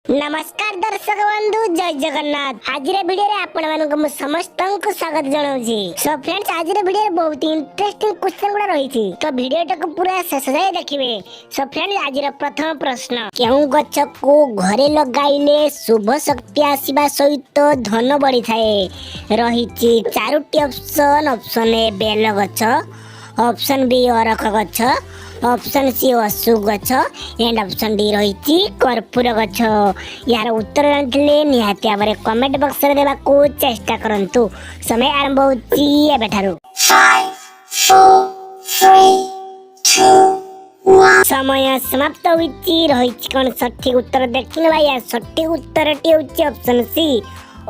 नमस्कार दर्शक बंधु जय जगन्नाथ। आज वीडियो रे आपण मानक मु समस्त को स्वागत जणाउछि। सो फ्रेंड्स आज वीडियो रे बहुत इंटरेस्टिंग क्वेश्चन गुडा रहिछि, तो वीडियो टाको पूरा शेष जाय देखिबे। सो फ्रेंड्स आज प्रथम प्रश्न, केउ गछ को घरे लगाइले शुभ शक्ति आसीबा सहित धन बढ़ी थाए? रहिछि चारोटी ऑप्शन। ऑप्शन ए बेल गछ, ऑप्शन बी अरख गछ, ऑप्शन सी अशोक गछ एंड ऑप्शन डी रही कर्पूर गछ। यार उत्तर जानथिले निहाती भाबरे कमेंट बॉक्स रे देबा को चेष्टा करंतु। समय आरंभ होची एबे ठारू। 5 4 3 2 1 समय समाप्त होईची। रहिची कोन सठिक उत्तर देखिन भाई। यार सठिक उत्तर टी होची ऑप्शन सी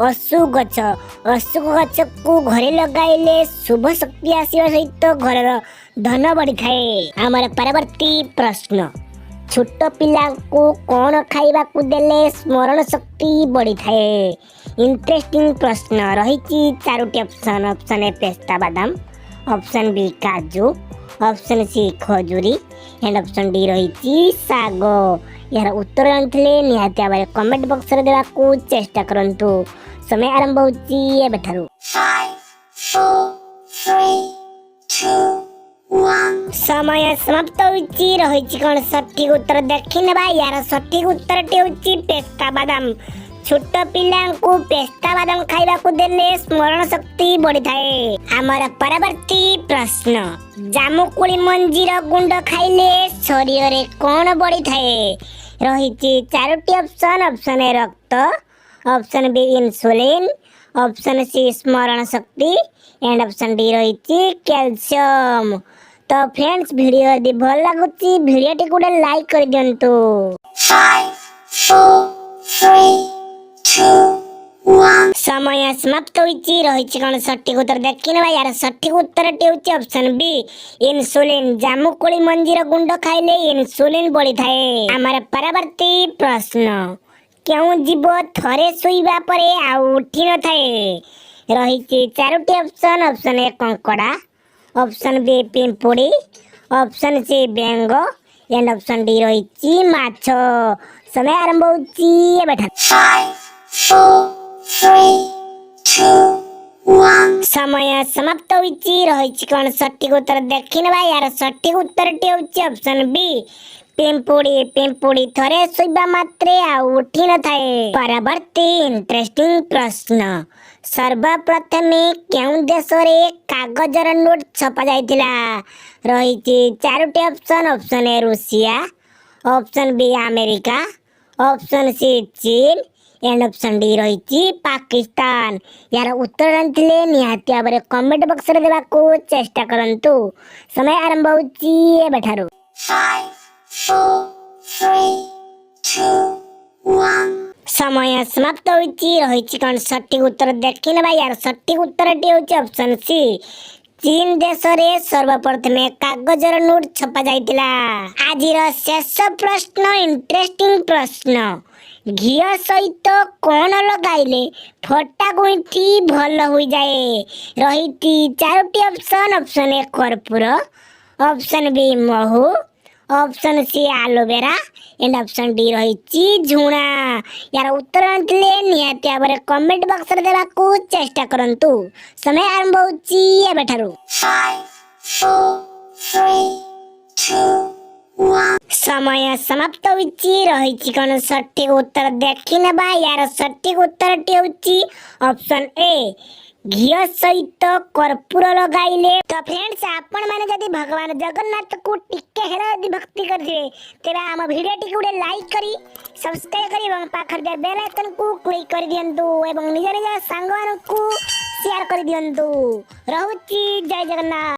अशोक गछ। अशोक गछ को घरे लगाइले शुभ शक्ति आसीबा सहित घरर धन बढ़ी थाए। हमारे परवर्ती प्रश्न, छोट पिला को कौन खाइबा को देले स्मरण शक्ति बढ़ी थाए? इंटरेस्टिंग प्रश्न रही चारोटी ऑप्शन। ऑप्शन ए पेस्ता बादाम, ऑप्शन बी काजू, ऑप्शन सी खजूरी एंड ऑप्शन डी रही साग। यार उत्तर जानथिले निहाती भाबरे कमेंट बॉक्स रे देबा को चेष्टा करंतु। समय आरंभ होची एबे ठारू। 5 4 3 2 1 समय समाप्त होईची। रहिची कोन सठिक उत्तर देखिने भाई। यार सठिक उत्तर टी होची पेस्ता बादाम। छोट पिला को पेस्ता बादाम खाइबा को देले स्मरण शक्ति बढ़ी थाए। हमर परवर्ती प्रश्न, जामुकोली मंजीर गुंड खाइले शरीर रे कोन बढ़ी थाए? रहिची चारोटी ऑप्शन। ऑप्शन ए रक्त, option B insulin, option C स्मरण शक्ति एंड ऑप्शन डी रही कैल्शियम। तो फ्रेंड्स वीडियो यदि भल लागुची वीडियो टी गुडे लाइक कर दियंतु। 5 4 3 2 1 समय समाप्त होईची। रहिची कोन सठिक उत्तर देखिने भाई। यार सठिक उत्तर टी होची ऑप्शन बी इंसुलिन। जामुकोली मंजीर गुंड खाइले इंसुलिन बढ़ी थाए। हमारा परवर्ती प्रश्न, केउ जीव थरे सोइबा परे आ उठी न थाए? रहिची चारोटी ऑप्शन। ऑप्शन ए कंकड़ा, ऑप्शन बी पिंपुड़ी, ऑप्शन सी बेंग एंड ऑप्शन डी रही माछ। समय आरंभ होची एबे ठारू। 5 4 3 2 1 समय समाप्त होईची। रहिची कोन सठिक उत्तर देखिने भाई। यार सठिक उत्तर टी होची ऑप्शन बी पिंपुड़ी। पिंपुड़ी थरे सोइबा मात्रे आ उठी न थाए। परवर्ती इंटरेस्टिंग प्रश्न, सर्वप्रथमे केउ देश रे कागजर नोट छपा जाइतिला? रहिची चारोटी ऑप्शन। ऑप्शन ए रूसिया, option B America, option C चीन एंड ऑप्शन डी रही पाकिस्तान। यार उत्तर जानथिले निहाती भाबरे कमेंट बॉक्स रे देबा को चेष्टा करंतु। समय आरंभ होची एबे ठारू। 5 4 3 2 1 समय समाप्त होईची। रहिची कोन सठिक उत्तर देखिने भाई। यार सठिक उत्तर टी होची ऑप्शन सी चीन देश रे सर्वप्रथमे कागजर नोट छपा जाइतिला। आजिर शेष प्रश्न, इंटरेस्टिंग प्रश्न, घी सहित कौन लगाइले फटा गुंठी भल होई जाए? रहिती चारोटी ऑप्शन। ऑप्शन ए कर्पूर, ऑप्शन बी महू, option C aloe vera and option D रही झुणा। यार उत्तर जानथिले निहाती भाबरे कमेंट बॉक्स रे देबा को चेष्टा करंतु। समय आरंभ होची एबे ठारू। 5 4 3 2 1 समय समाप्त होईची। रहिची कोन सठिक उत्तर देखिने भाई। यार सठिक उत्तर टी होची ऑप्शन ए घी सहित कर्पूर लगाइले। तो फ्रेंड्स आपण माने जदि भगवान जगन्नाथ को टिके हेरा यदि भक्ति करथिबे तेबे हम वीडियो टी गुडे लाइक करी सब्सक्राइब करी एवं पाखर दे बेल आइकन को क्लिक कर दियंतु एवं निज निज संगवान को शेयर कर दियंतु। रहउची जय जगन्नाथ।